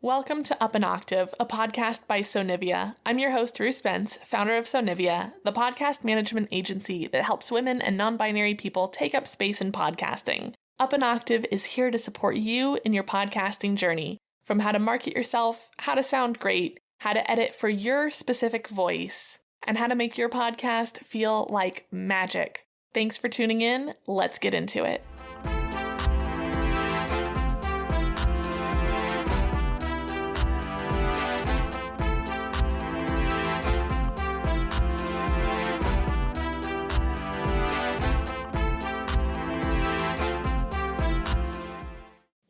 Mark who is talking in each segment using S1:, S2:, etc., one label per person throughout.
S1: Welcome to Up An Octave, a podcast by Sonivia. I'm your host, Rue Spence, founder of Sonivia, the podcast management agency that helps women and non-binary people take up space in podcasting. Up An Octave is here to support you in your podcasting journey, from how to market yourself, how to sound great, how to edit for your specific voice, and how to make your podcast feel like magic. Thanks for tuning in. Let's get into it.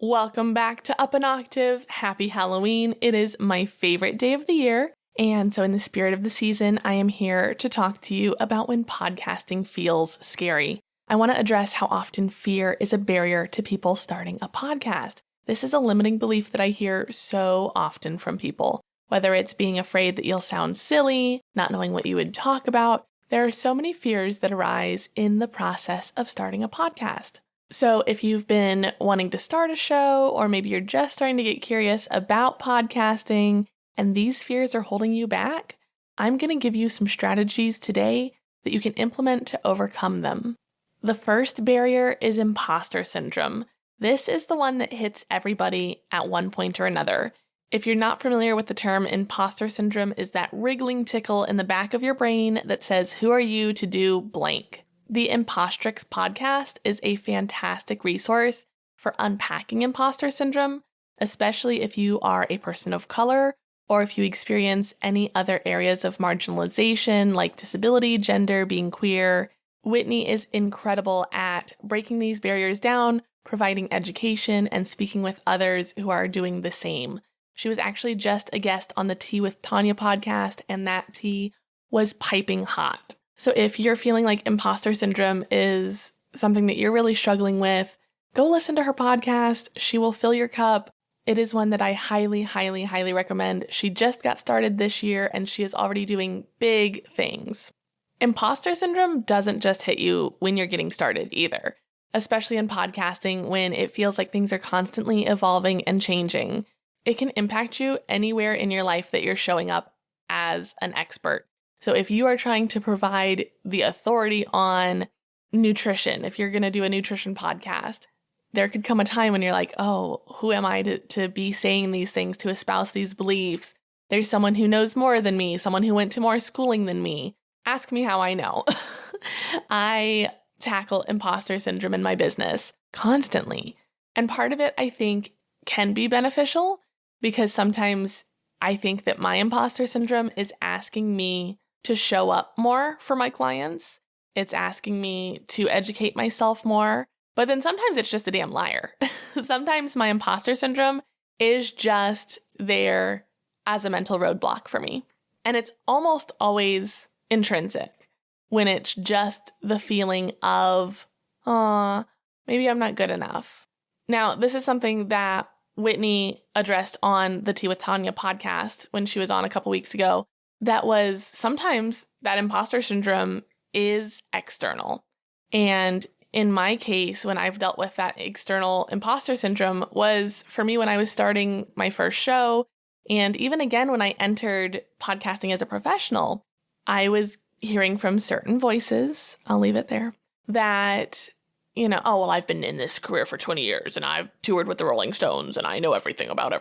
S1: Welcome back to Up An Octave. Happy Halloween. It is my favorite day of the year. And so in the spirit of the season, I am here to talk to you about when podcasting feels scary. I want to address how often fear is a barrier to people starting a podcast. This is a limiting belief that I hear so often from people. Whether it's being afraid that you'll sound silly, not knowing what you would talk about, there are so many fears that arise in the process of starting a podcast. So if you've been wanting to start a show, or maybe you're just starting to get curious about podcasting and these fears are holding you back, I'm going to give you some strategies today that you can implement to overcome them. The first barrier is imposter syndrome. This is the one that hits everybody at one point or another. If you're not familiar with the term, imposter syndrome is that wriggling tickle in the back of your brain that says, "Who are you to do blank?" The Impostrix podcast is a fantastic resource for unpacking imposter syndrome, especially if you are a person of color or if you experience any other areas of marginalization like disability, gender, being queer. Whitney is incredible at breaking these barriers down, providing education, and speaking with others who are doing the same. She was actually just a guest on the Tea with Tanya podcast, and that tea was piping hot. So if you're feeling like imposter syndrome is something that you're really struggling with, go listen to her podcast. She will fill your cup. It is one that I highly, highly, highly recommend. She just got started this year and she is already doing big things. Imposter syndrome doesn't just hit you when you're getting started either, especially in podcasting when it feels like things are constantly evolving and changing. It can impact you anywhere in your life that you're showing up as an expert. So if you are trying to provide the authority on nutrition, if you're going to do a nutrition podcast, there could come a time when you're like, oh, who am I to be saying these things, to espouse these beliefs? There's someone who knows more than me, someone who went to more schooling than me. Ask me how I know. I tackle imposter syndrome in my business constantly. And part of it, I think, can be beneficial because sometimes I think that my imposter syndrome is asking me to show up more for my clients. It's asking me to educate myself more. But then sometimes it's just a damn liar. Sometimes my imposter syndrome is just there as a mental roadblock for me. And it's almost always intrinsic when it's just the feeling of, maybe I'm not good enough. Now, this is something that Whitney addressed on the Tea with Tanya podcast when she was on a couple weeks ago. That was sometimes that imposter syndrome is external. And in my case, when I've dealt with that external imposter syndrome was for me when I was starting my first show. And even again, when I entered podcasting as a professional, I was hearing from certain voices, I'll leave it there, that oh, well, I've been in this career for 20 years and I've toured with the Rolling Stones and I know everything about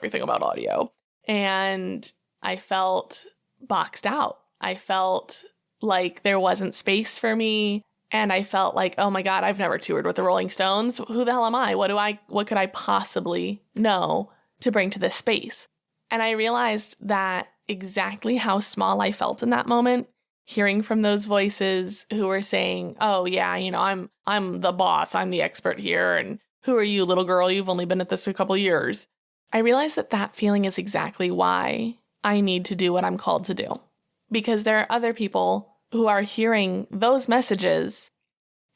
S1: audio. And I felt boxed out. I felt like there wasn't space for me. And I felt like, oh my God, I've never toured with the Rolling Stones. Who the hell am I? What could I possibly know to bring to this space? And I realized that exactly how small I felt in that moment, hearing from those voices who were saying, oh yeah, I'm the boss, I'm the expert here, and who are you, little girl, you've only been at this a couple years. I realized that feeling is exactly why I need to do what I'm called to do. Because there are other people who are hearing those messages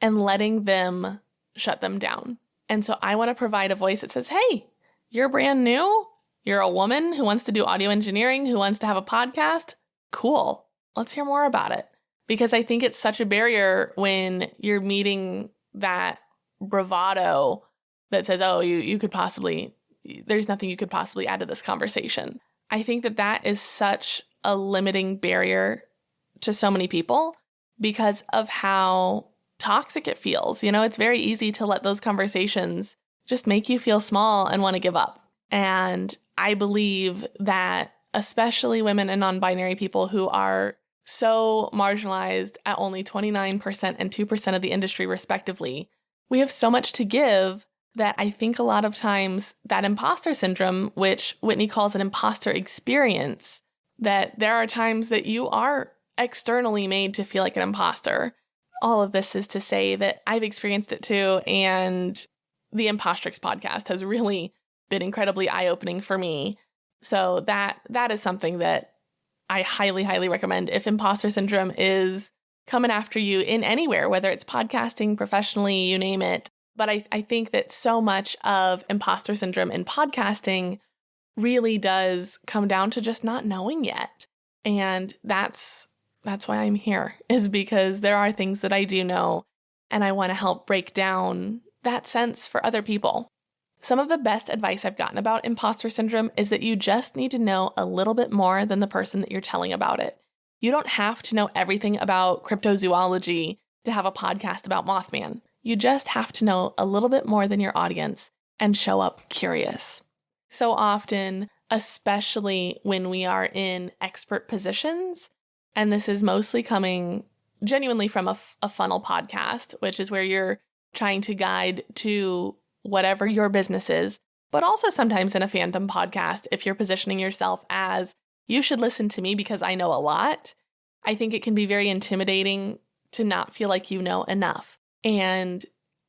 S1: and letting them shut them down. And so I want to provide a voice that says, hey, you're brand new, you're a woman who wants to do audio engineering, who wants to have a podcast, cool. Let's hear more about it. Because I think it's such a barrier when you're meeting that bravado that says, oh, you could possibly there's nothing you could possibly add to this conversation. I think that that is such a limiting barrier to so many people because of how toxic it feels. It's very easy to let those conversations just make you feel small and want to give up. And I believe that especially women and non-binary people who are so marginalized at only 29% and 2% of the industry respectively, we have so much to give that I think a lot of times that imposter syndrome, which Whitney calls an imposter experience, that there are times that you are externally made to feel like an imposter. All of this is to say that I've experienced it too, and the Impostrix podcast has really been incredibly eye-opening for me. So that is something that I highly, highly recommend if imposter syndrome is coming after you in anywhere, whether it's podcasting, professionally, you name it. But I think that so much of imposter syndrome in podcasting really does come down to just not knowing yet. And that's why I'm here, is because there are things that I do know, and I want to help break down that sense for other people. Some of the best advice I've gotten about imposter syndrome is that you just need to know a little bit more than the person that you're telling about it. You don't have to know everything about cryptozoology to have a podcast about Mothman. You just have to know a little bit more than your audience and show up curious. So often, especially when we are in expert positions, and this is mostly coming genuinely from a funnel podcast, which is where you're trying to guide to whatever your business is, but also sometimes in a fandom podcast, if you're positioning yourself as, you should listen to me because I know a lot, I think it can be very intimidating to not feel like you know enough. And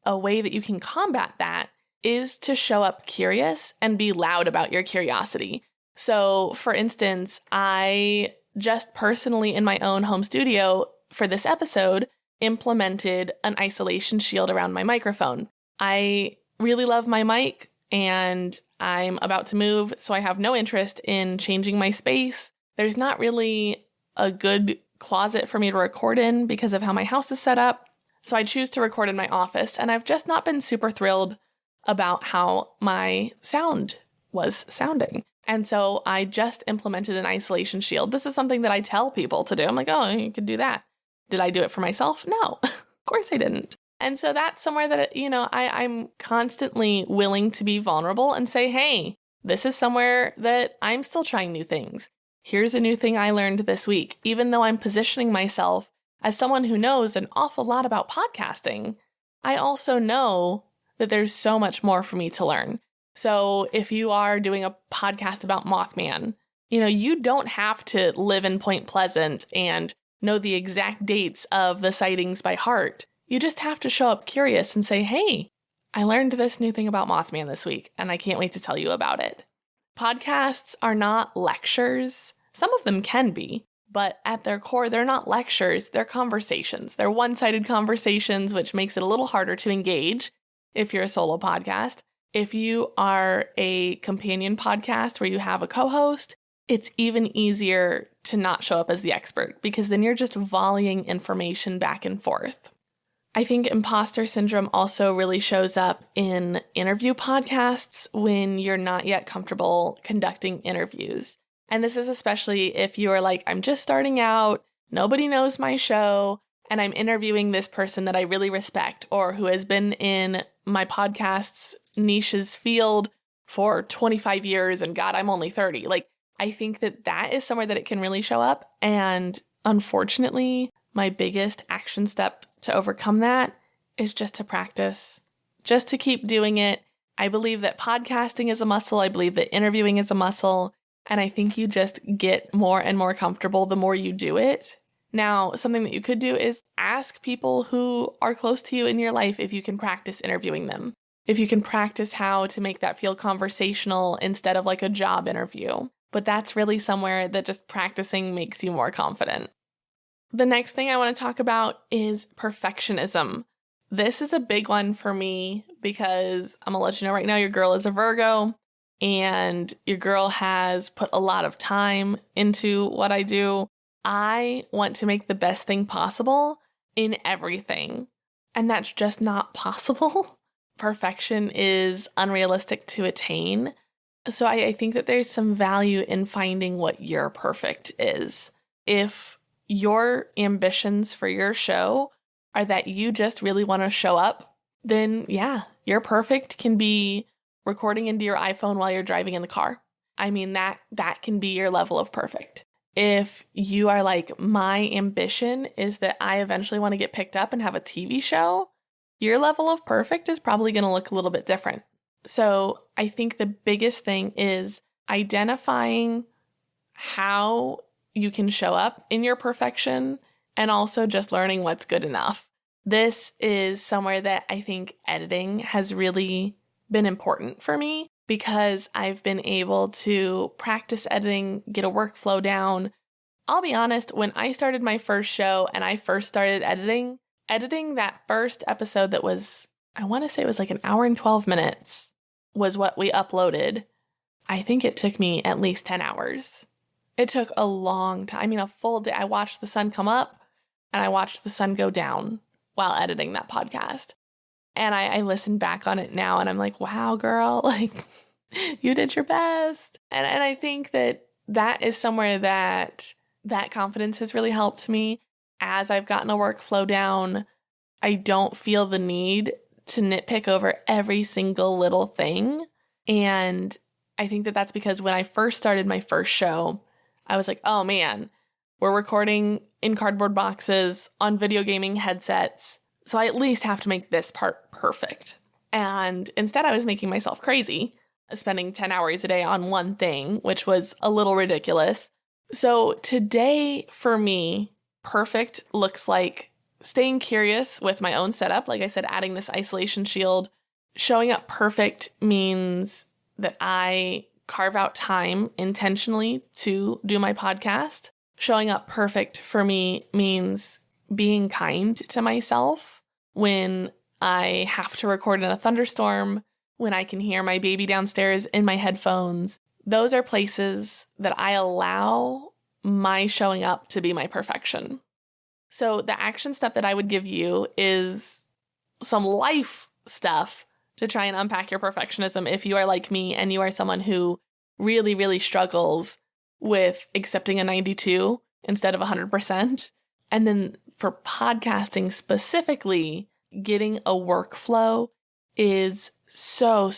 S1: a way that you can combat that is to show up curious and be loud about your curiosity. So, for instance, I just personally in my own home studio for this episode implemented an isolation shield around my microphone. I really love my mic and I'm about to move, so I have no interest in changing my space. There's not really a good closet for me to record in because of how my house is set up. So I choose to record in my office, and I've just not been super thrilled about how my sound was sounding. And so I just implemented an isolation shield. This is something that I tell people to do. I'm like, oh, you could do that. Did I do it for myself? No, of course I didn't. And so that's somewhere that, I'm constantly willing to be vulnerable and say, hey, this is somewhere that I'm still trying new things. Here's a new thing I learned this week. Even though I'm positioning myself as someone who knows an awful lot about podcasting, I also know that there's so much more for me to learn. So if you are doing a podcast about Mothman, you don't have to live in Point Pleasant and know the exact dates of the sightings by heart. You just have to show up curious and say, hey, I learned this new thing about Mothman this week, and I can't wait to tell you about it. Podcasts are not lectures. Some of them can be, but at their core, they're not lectures. They're conversations. They're one-sided conversations, which makes it a little harder to engage if you're a solo podcast. If you are a companion podcast where you have a co-host, it's even easier to not show up as the expert because then you're just volleying information back and forth. I think imposter syndrome also really shows up in interview podcasts when you're not yet comfortable conducting interviews. And this is especially if you are like, I'm just starting out, nobody knows my show, and I'm interviewing this person that I really respect or who has been in my podcast's niche's field for 25 years and God, I'm only 30. I think that is somewhere that it can really show up. And unfortunately, my biggest action step to overcome that is just to practice, just to keep doing it. I believe that podcasting is a muscle. I believe that interviewing is a muscle. And I think you just get more and more comfortable the more you do it. Now, something that you could do is ask people who are close to you in your life if you can practice interviewing them. If you can practice how to make that feel conversational instead of like a job interview. But that's really somewhere that just practicing makes you more confident. The next thing I want to talk about is perfectionism. This is a big one for me because I'm going to let you know right now your girl is a Virgo and your girl has put a lot of time into what I do. I want to make the best thing possible in everything, and that's just not possible. Perfection is unrealistic to attain. So I think that there's some value in finding what your perfect is. If your ambitions for your show are that you just really want to show up, then yeah, your perfect can be recording into your iPhone while you're driving in the car. I mean, that can be your level of perfect. If you are like, my ambition is that I eventually want to get picked up and have a TV show, your level of perfect is probably going to look a little bit different. So I think the biggest thing is identifying how you can show up in your perfection and also just learning what's good enough. This is somewhere that I think editing has really been important for me because I've been able to practice editing, get a workflow down. I'll be honest, when I started my first show and I first started editing that first episode that was, I want to say it was like an hour and 12 minutes was what we uploaded. I think it took me at least 10 hours. It took a long time. I mean, a full day. I watched the sun come up and I watched the sun go down while editing that podcast. And I listen back on it now and I'm like, wow, girl, like you did your best. And I think that is somewhere that confidence has really helped me. As I've gotten a workflow down, I don't feel the need to nitpick over every single little thing. And I think that that's because when I first started my first show, I was like, oh man, we're recording in cardboard boxes on video gaming headsets. So I at least have to make this part perfect. And instead I was making myself crazy, spending 10 hours a day on one thing, which was a little ridiculous. So today for me, perfect looks like staying curious with my own setup. Like I said, adding this isolation shield. Showing up perfect means that I carve out time intentionally to do my podcast. Showing up perfect for me means being kind to myself when I have to record in a thunderstorm, when I can hear my baby downstairs in my headphones. Those are places that I allow my showing up to be my perfection. So the action step that I would give you is some life stuff to try and unpack your perfectionism if you are like me and you are someone who really, really struggles with accepting a 92 instead of 100%. And then for podcasting specifically, getting a workflow is so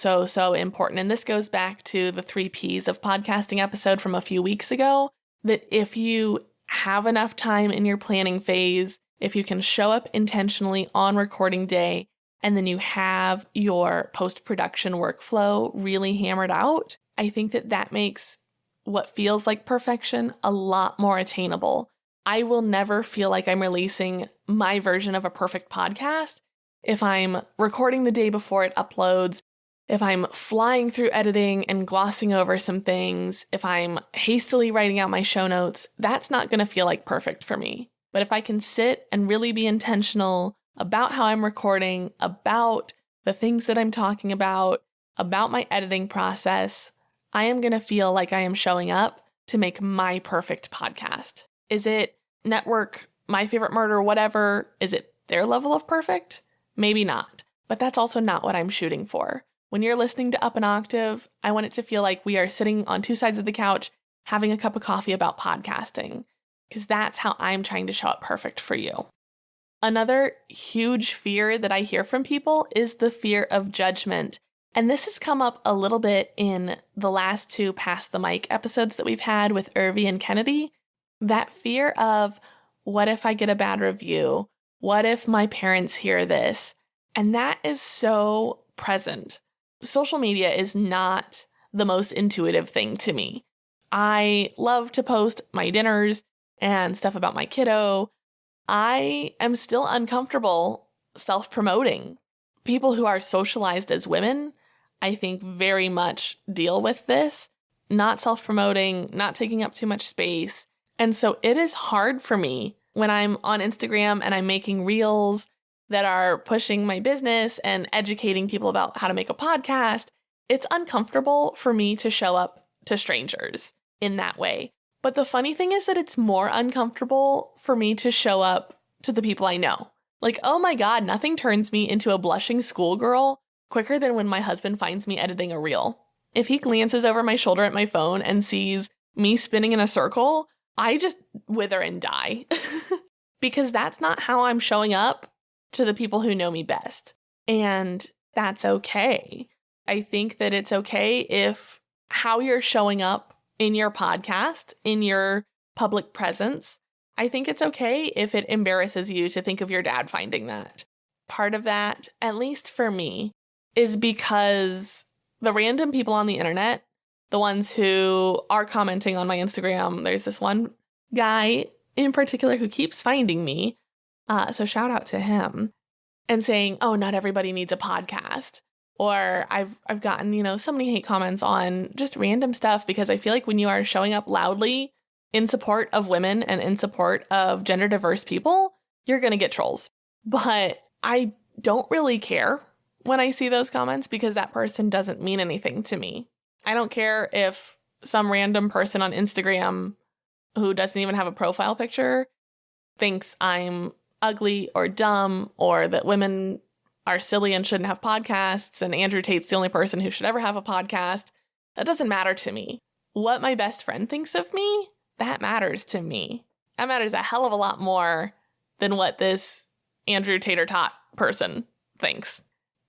S1: important. And this goes back to the 3 Ps of podcasting episode from a few weeks ago, that if you have enough time in your planning phase, if you can show up intentionally on recording day, and then you have your post-production workflow really hammered out, I think that makes what feels like perfection a lot more attainable. I will never feel like I'm releasing my version of a perfect podcast if I'm recording the day before it uploads, if I'm flying through editing and glossing over some things, if I'm hastily writing out my show notes. That's not going to feel like perfect for me. But if I can sit and really be intentional about how I'm recording, about the things that I'm talking about my editing process, I am going to feel like I am showing up to make my perfect podcast. Is it network, My Favorite Murder, whatever? Is it their level of perfect? Maybe not. But that's also not what I'm shooting for. When you're listening to Up an Octave, I want it to feel like we are sitting on 2 sides of the couch having a cup of coffee about podcasting, because that's how I'm trying to show up perfect for you. Another huge fear that I hear from people is the fear of judgment. And this has come up a little bit in the last 2 Pass the Mic episodes that we've had with Irvi and Kennedy. That fear of, what if I get a bad review? What if my parents hear this? And that is so present. Social media is not the most intuitive thing to me. I love to post my dinners and stuff about my kiddo. I am still uncomfortable self-promoting. People who are socialized as women, I think, very much deal with this, not self-promoting, not taking up too much space. And so it is hard for me when I'm on Instagram and I'm making reels that are pushing my business and educating people about how to make a podcast. It's uncomfortable for me to show up to strangers in that way. But the funny thing is that it's more uncomfortable for me to show up to the people I know. Like, oh my God, nothing turns me into a blushing schoolgirl quicker than when my husband finds me editing a reel. if he glances over my shoulder at my phone and sees me spinning in a circle, I just wither and die. Because that's not how I'm showing up to the people who know me best. And that's okay. I think that it's okay if how you're showing up in your podcast, in your public presence, I think it's okay if it embarrasses you to think of your dad finding that. Part of that, at least for me, is because the random people on the internet, the ones who are commenting on my Instagram, there's this one guy in particular who keeps finding me, so shout out to him, and saying, oh, not everybody needs a podcast. Or I've gotten, so many hate comments on just random stuff, because I feel like when you are showing up loudly in support of women and in support of gender diverse people, you're going to get trolls. But I don't really care when I see those comments, because that person doesn't mean anything to me. I don't care if some random person on Instagram who doesn't even have a profile picture thinks I'm ugly or dumb, or that women are silly and shouldn't have podcasts, and Andrew Tate's the only person who should ever have a podcast. That doesn't matter to me. What my best friend thinks of me, that matters to me. That matters a hell of a lot more than what this Andrew Tater Tot person thinks.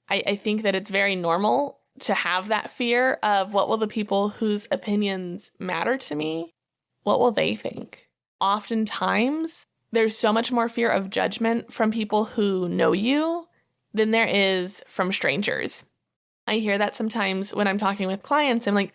S1: I think that it's very normal to have that fear of, what will the people whose opinions matter to me, what will they think? Oftentimes, there's so much more fear of judgment from people who know you than there is from strangers. I hear that sometimes when I'm talking with clients. I'm like,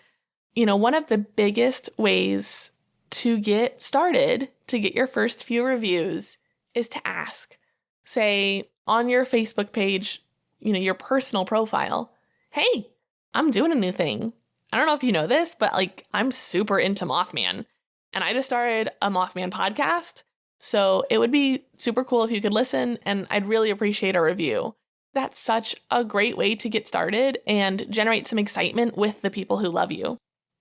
S1: one of the biggest ways to get started, to get your first few reviews, is to ask. Say on your Facebook page, your personal profile, hey, I'm doing a new thing. I don't know if you know this, but I'm super into Mothman. And I just started a Mothman podcast. So it would be super cool if you could listen, and I'd really appreciate a review. That's such a great way to get started and generate some excitement with the people who love you.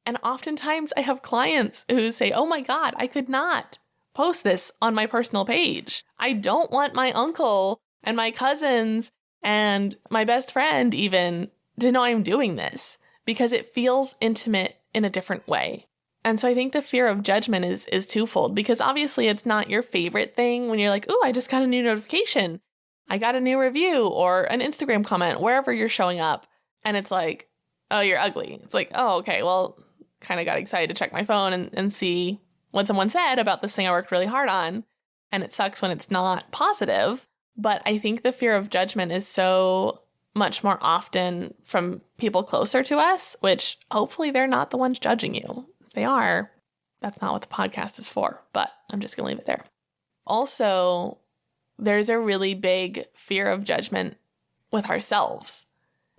S1: And oftentimes I have clients who say, oh my God, I could not post this on my personal page. I don't want my uncle and my cousins and my best friend even to know I'm doing this, because it feels intimate in a different way. And so I think the fear of judgment is twofold, because obviously it's not your favorite thing when you're like, ooh, I just got a new notification. I got a new review or an Instagram comment, wherever you're showing up. And it's like, oh, you're ugly. It's like, oh, okay, well, kind of got excited to check my phone and see what someone said about this thing I worked really hard on. And it sucks when it's not positive. But I think the fear of judgment is so much more often from people closer to us, which hopefully they're not the ones judging you. If they are, that's not what the podcast is for, but I'm just going to leave it there. Also, there's a really big fear of judgment with ourselves.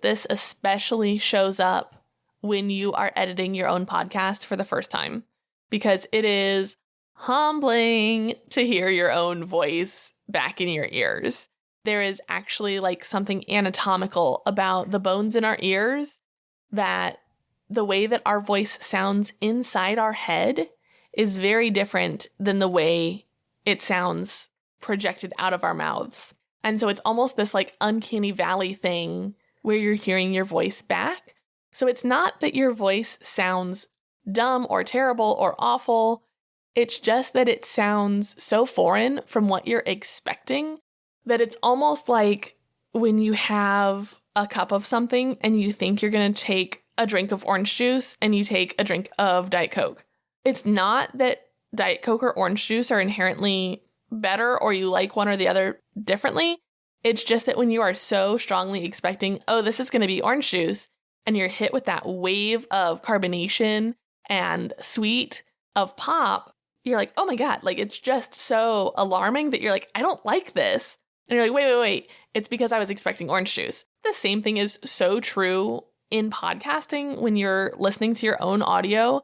S1: This especially shows up when you are editing your own podcast for the first time, because it is humbling to hear your own voice back in your ears. There is actually something anatomical about the bones in our ears, that the way that our voice sounds inside our head is very different than the way it sounds projected out of our mouths. And so it's almost this uncanny valley thing where you're hearing your voice back. So it's not that your voice sounds dumb or terrible or awful. It's just that it sounds so foreign from what you're expecting that it's almost like when you have a cup of something and you think you're going to take a drink of orange juice and you take a drink of Diet Coke. It's not that Diet Coke or orange juice are inherently better or you like one or the other differently. It's just that when you are so strongly expecting, oh, this is going to be orange juice, and you're hit with that wave of carbonation and sweet of pop, you're like, oh my God, it's just so alarming that you're like, I don't like this. And you're like, wait. It's because I was expecting orange juice. The same thing is so true in podcasting when you're listening to your own audio,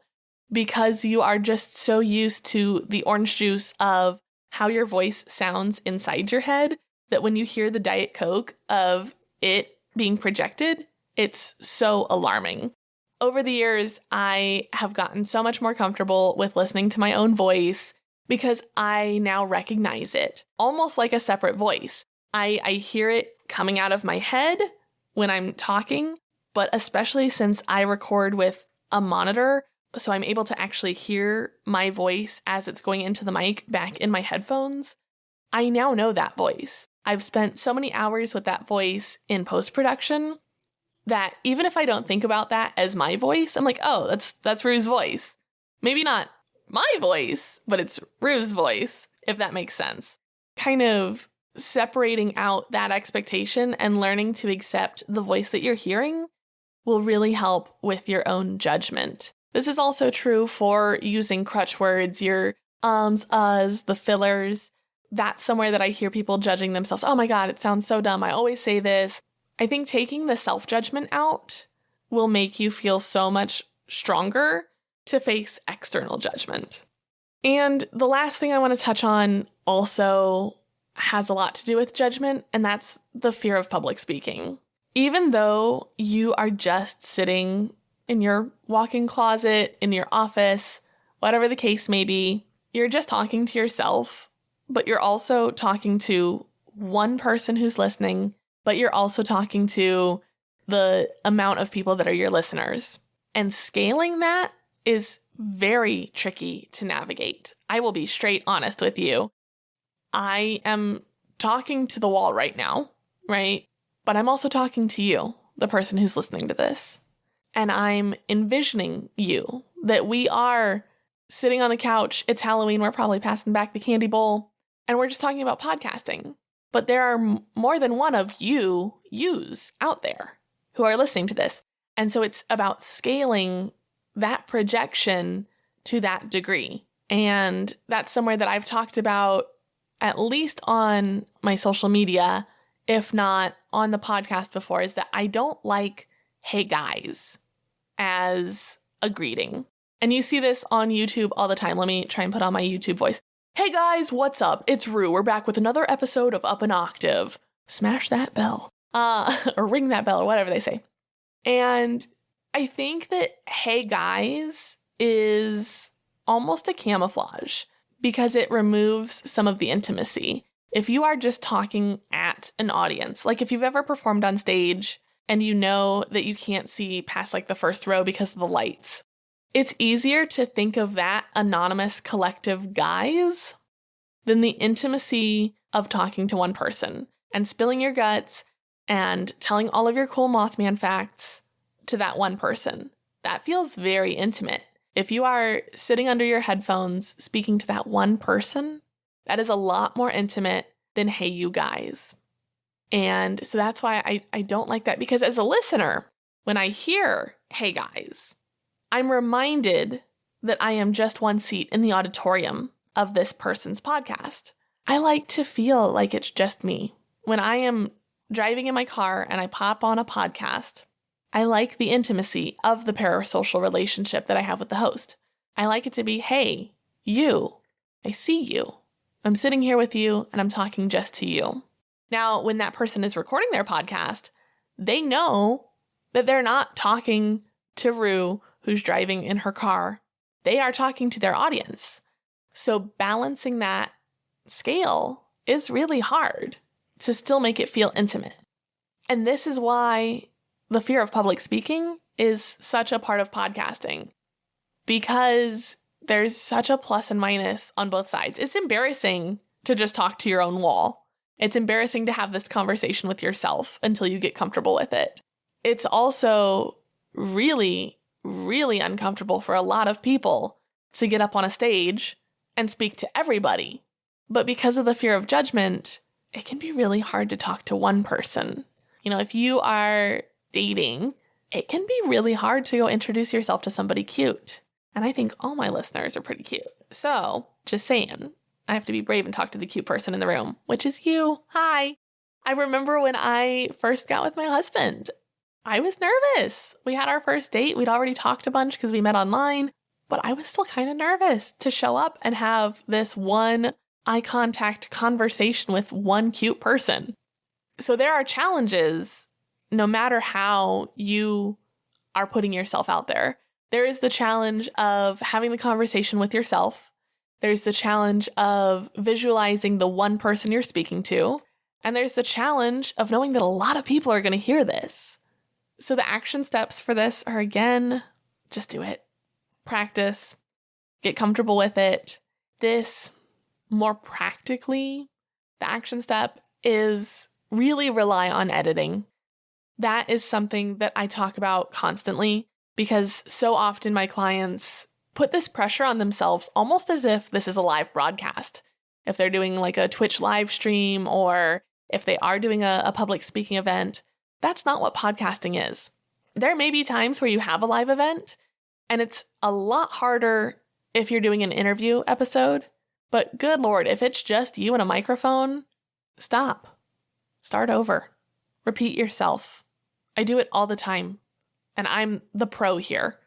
S1: because you are just so used to the orange juice of how your voice sounds inside your head that when you hear the Diet Coke of it being projected, it's so alarming. Over the years, I have gotten so much more comfortable with listening to my own voice because I now recognize it almost like a separate voice. I hear it coming out of my head when I'm talking, but especially since I record with a monitor, so I'm able to actually hear my voice as it's going into the mic back in my headphones, I now know that voice. I've spent so many hours with that voice in post-production that even if I don't think about that as my voice, I'm like, oh, that's Rue's voice. Maybe not my voice, but it's Rue's voice, if that makes sense. Kind of separating out that expectation and learning to accept the voice that you're hearing will really help with your own judgment. This is also true for using crutch words, your ums, uhs, the fillers. That's somewhere that I hear people judging themselves. Oh my God, it sounds so dumb. I always say this. I think taking the self-judgment out will make you feel so much stronger to face external judgment. And the last thing I want to touch on also has a lot to do with judgment, and that's the fear of public speaking. Even though you are just sitting in your walk-in closet, in your office, whatever the case may be, you're just talking to yourself, but you're also talking to one person who's listening, but you're also talking to the amount of people that are your listeners. And scaling that is very tricky to navigate. I will be straight honest with you. I am talking to the wall right now, right? But I'm also talking to you, the person who's listening to this. And I'm envisioning you, that we are sitting on the couch. It's Halloween. We're probably passing back the candy bowl. And we're just talking about podcasting. But there are more than one of yous out there who are listening to this. And so it's about scaling that projection to that degree. And that's somewhere that I've talked about at least on my social media, if not on the podcast before, is that I don't like "hey guys" as a greeting. And you see this on YouTube all the time. Let me try and put on my YouTube voice. Hey guys, what's up? It's Rue. We're back with another episode of Up an Octave. Smash that bell. Or ring that bell, or whatever they say. And I think that "hey guys" is almost a camouflage because it removes some of the intimacy. If you are just talking at an audience, like if you've ever performed on stage and you know that you can't see past like the first row because of the lights, it's easier to think of that anonymous collective guys than the intimacy of talking to one person and spilling your guts and telling all of your cool Mothman facts to that one person. That feels very intimate. If you are sitting under your headphones speaking to that one person, that is a lot more intimate than "hey you guys." And so that's why I don't like that, because as a listener, when I hear "hey guys," I'm reminded that I am just one seat in the auditorium of this person's podcast. I like to feel like it's just me. When I am driving in my car and I pop on a podcast, I like the intimacy of the parasocial relationship that I have with the host. I like it to be, hey, you, I see you. I'm sitting here with you and I'm talking just to you. Now, when that person is recording their podcast, they know that they're not talking to Rue, who's driving in her car. They are talking to their audience. So balancing that scale is really hard to still make it feel intimate. And this is why the fear of public speaking is such a part of podcasting, because there's such a plus and minus on both sides. It's embarrassing to just talk to your own wall. It's embarrassing to have this conversation with yourself until you get comfortable with it. It's also really, really uncomfortable for a lot of people to get up on a stage and speak to everybody. But because of the fear of judgment, it can be really hard to talk to one person. You know, if you are dating, it can be really hard to go introduce yourself to somebody cute. And I think all my listeners are pretty cute. So, just saying, I have to be brave and talk to the cute person in the room, which is you. Hi. I remember when I first got with my husband, I was nervous. We had our first date. We'd already talked a bunch because we met online, but I was still kind of nervous to show up and have this one eye contact conversation with one cute person. So there are challenges no matter how you are putting yourself out there. There is the challenge of having the conversation with yourself. There's the challenge of visualizing the one person you're speaking to. And there's the challenge of knowing that a lot of people are going to hear this. So the action steps for this are, again, just do it. Practice. Get comfortable with it. This, more practically, the action step is really rely on editing. That is something that I talk about constantly because so often my clients put this pressure on themselves almost as if this is a live broadcast. If they're doing like a Twitch live stream or if they are doing a public speaking event, that's not what podcasting is. There may be times where you have a live event, and it's a lot harder if you're doing an interview episode. But good Lord, if it's just you and a microphone, stop. Start over. Repeat yourself. I do it all the time, and I'm the pro here.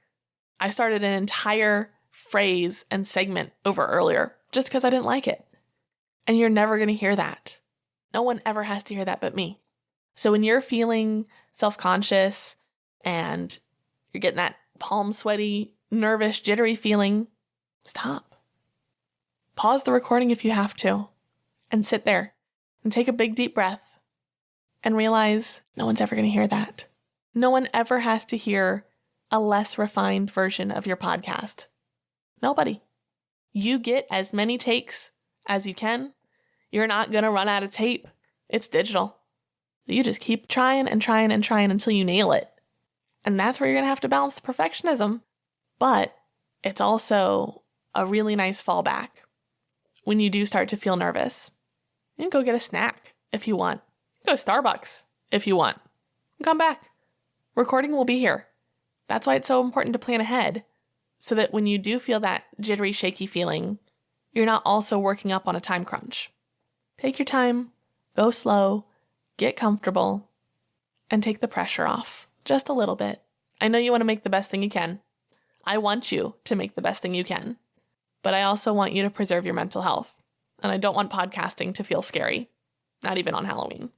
S1: I started an entire phrase and segment over earlier just because I didn't like it. And you're never going to hear that. No one ever has to hear that but me. So when you're feeling self-conscious and you're getting that palm sweaty, nervous, jittery feeling, stop. Pause the recording if you have to and sit there and take a big deep breath and realize no one's ever going to hear that. No one ever has to hear a less refined version of your podcast. Nobody. You get as many takes as you can. You're not going to run out of tape. It's digital. You just keep trying and trying and trying until you nail it. And that's where you're going to have to balance the perfectionism. But it's also a really nice fallback when you do start to feel nervous. You can go get a snack if you want. Go to Starbucks if you want. Come back. Recording will be here. That's why it's so important to plan ahead, so that when you do feel that jittery, shaky feeling, you're not also working up on a time crunch. Take your time, go slow, get comfortable, and take the pressure off just a little bit. I know you want to make the best thing you can. I want you to make the best thing you can, but I also want you to preserve your mental health. And I don't want podcasting to feel scary, not even on Halloween.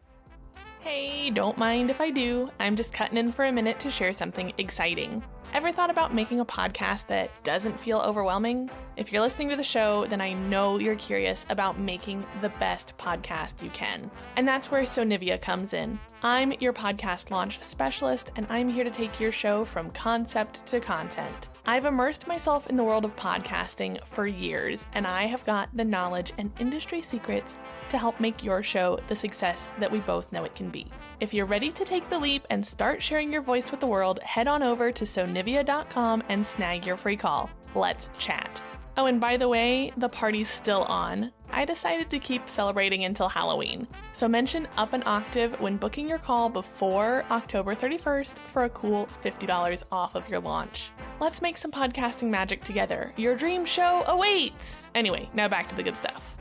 S1: Hey, don't mind if I do. I'm just cutting in for a minute to share something exciting. Ever thought about making a podcast that doesn't feel overwhelming? If you're listening to the show, then I know you're curious about making the best podcast you can. And that's where Sonivia comes in. I'm your podcast launch specialist, and I'm here to take your show from concept to content. I've immersed myself in the world of podcasting for years, and I have got the knowledge and industry secrets to help make your show the success that we both know it can be. If you're ready to take the leap and start sharing your voice with the world, head on over to sonivia.com and snag your free call. Let's chat. Oh, and by the way, the party's still on. I decided to keep celebrating until Halloween. So mention Up an Octave when booking your call before October 31st for a cool $50 off of your launch. Let's make some podcasting magic together. Your dream show awaits! Anyway, now back to the good stuff.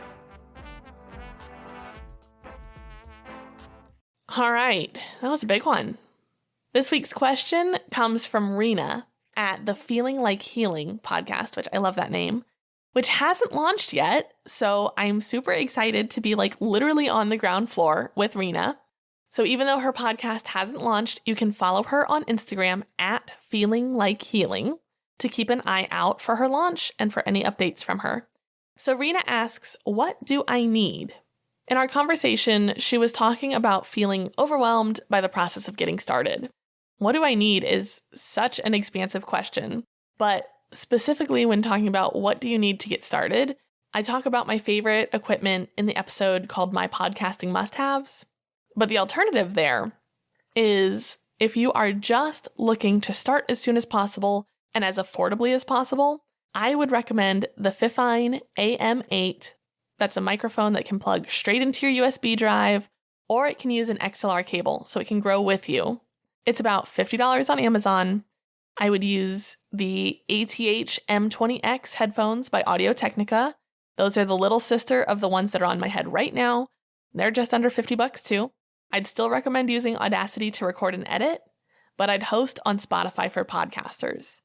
S1: All right, that was a big one. This week's question comes from Rena at the Feeling Like Healing podcast, which I love that name, which hasn't launched yet. So I'm super excited to be like literally on the ground floor with Rena. So even though her podcast hasn't launched, you can follow her on Instagram at Feeling Like Healing to keep an eye out for her launch and for any updates from her. So Rena asks, what do I need? In our conversation, she was talking about feeling overwhelmed by the process of getting started. What do I need is such an expansive question, but specifically when talking about what do you need to get started, I talk about my favorite equipment in the episode called My Podcasting Must-Haves. But the alternative there is if you are just looking to start as soon as possible and as affordably as possible, I would recommend the Fifine AM8. That's a microphone that can plug straight into your USB drive, or it can use an XLR cable so it can grow with you. It's about $50 on Amazon. I would use the ATH M20X headphones by Audio-Technica. Those are the little sister of the ones that are on my head right now. They're just under $50 too. I'd still recommend using Audacity to record and edit, but I'd host on Spotify for podcasters.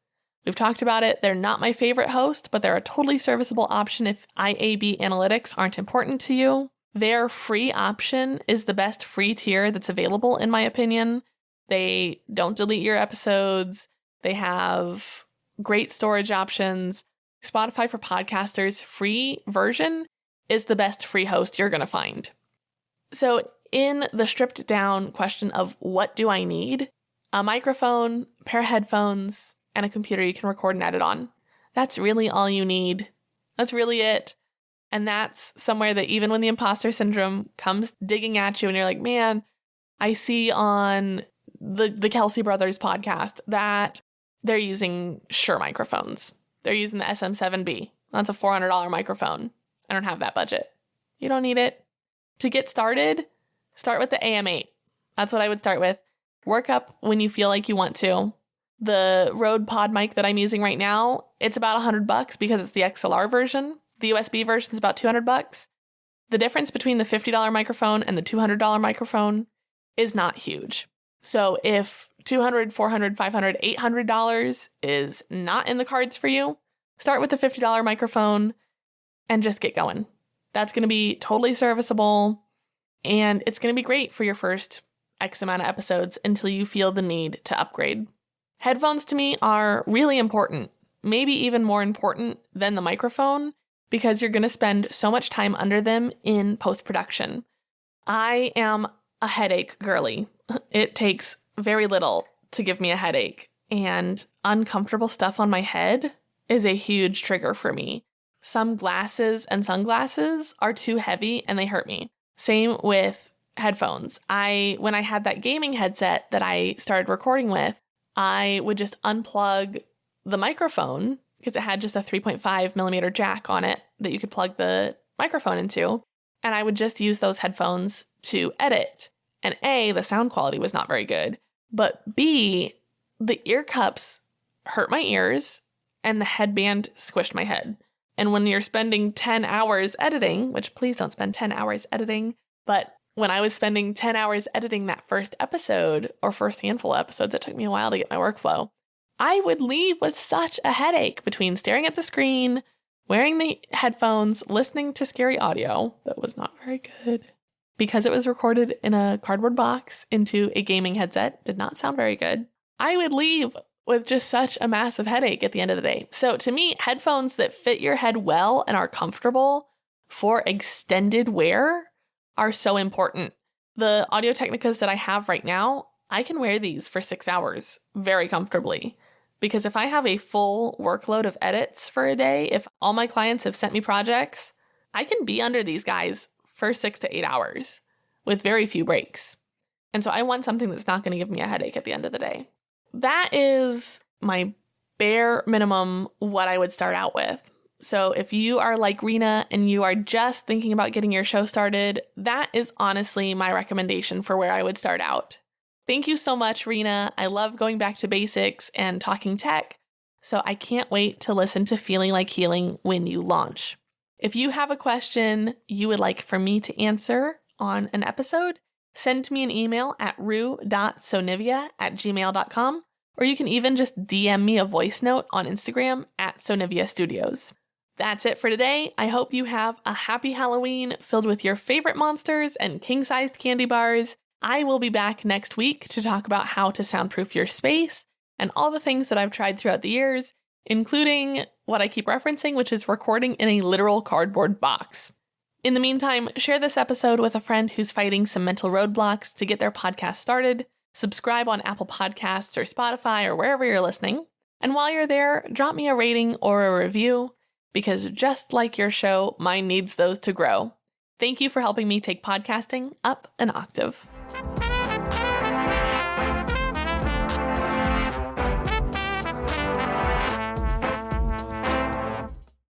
S1: We've talked about it. They're not my favorite host, but they're a totally serviceable option if IAB analytics aren't important to you. Their free option is the best free tier that's available, in my opinion. They don't delete your episodes. They have great storage options. Spotify for Podcasters free version is the best free host you're going to find. So in the stripped down question of what do I need, a microphone, a pair of headphones, and a computer you can record and edit on. That's really all you need. That's really it. And that's somewhere that even when the imposter syndrome comes digging at you and you're like, man, I see on the Kelsey Brothers podcast that they're using Shure microphones. They're using the SM7B. That's a $400 microphone. I don't have that budget. You don't need it. To get started, start with the AM8. That's what I would start with. Work up when you feel like you want to. The Rode Pod mic that I'm using right now, it's about $100 because it's the XLR version. The USB version is about $200. The difference between the $50 microphone and the $200 microphone is not huge. So if $200, $400, $500, $800 is not in the cards for you, start with the $50 microphone and just get going. That's going to be totally serviceable, and it's going to be great for your first X amount of episodes until you feel the need to upgrade. Headphones to me are really important, maybe even more important than the microphone, because you're going to spend so much time under them in post-production. I am a headache girly. It takes very little to give me a headache, and uncomfortable stuff on my head is a huge trigger for me. Some glasses and sunglasses are too heavy and they hurt me. Same with headphones. When I had that gaming headset that I started recording with, I would just unplug the microphone because it had just a 3.5 millimeter jack on it that you could plug the microphone into. And I would just use those headphones to edit. And A, the sound quality was not very good. But B, the ear cups hurt my ears and the headband squished my head. And when you're spending 10 hours editing, which please don't spend 10 hours editing, but when I was spending 10 hours editing that first episode or first handful of episodes, it took me a while to get my workflow. I would leave with such a headache between staring at the screen, wearing the headphones, listening to scary audio that was not very good because it was recorded in a cardboard box into a gaming headset. Did not sound very good. I would leave with just such a massive headache at the end of the day. So to me, headphones that fit your head well and are comfortable for extended wear are so important. The Audio Technicas that I have right now, I can wear these for 6 hours very comfortably. Because if I have a full workload of edits for a day, if all my clients have sent me projects, I can be under these guys for 6 to 8 hours with very few breaks. And so I want something that's not going to give me a headache at the end of the day. That is my bare minimum what I would start out with. So if you are like Rena and you are just thinking about getting your show started, that is honestly my recommendation for where I would start out. Thank you so much, Rena. I love going back to basics and talking tech, so I can't wait to listen to Feeling Like Healing when you launch. If you have a question you would like for me to answer on an episode, send me an email at rue.sonivia@gmail.com, or you can even just DM me a voice note on Instagram at Sonivia Studios. That's it for today. I hope you have a happy Halloween filled with your favorite monsters and king-sized candy bars. I will be back next week to talk about how to soundproof your space and all the things that I've tried throughout the years, including what I keep referencing, which is recording in a literal cardboard box. In the meantime, share this episode with a friend who's fighting some mental roadblocks to get their podcast started. Subscribe on Apple Podcasts or Spotify or wherever you're listening. And while you're there, drop me a rating or a review, because just like your show, mine needs those to grow. Thank you for helping me take podcasting up an octave.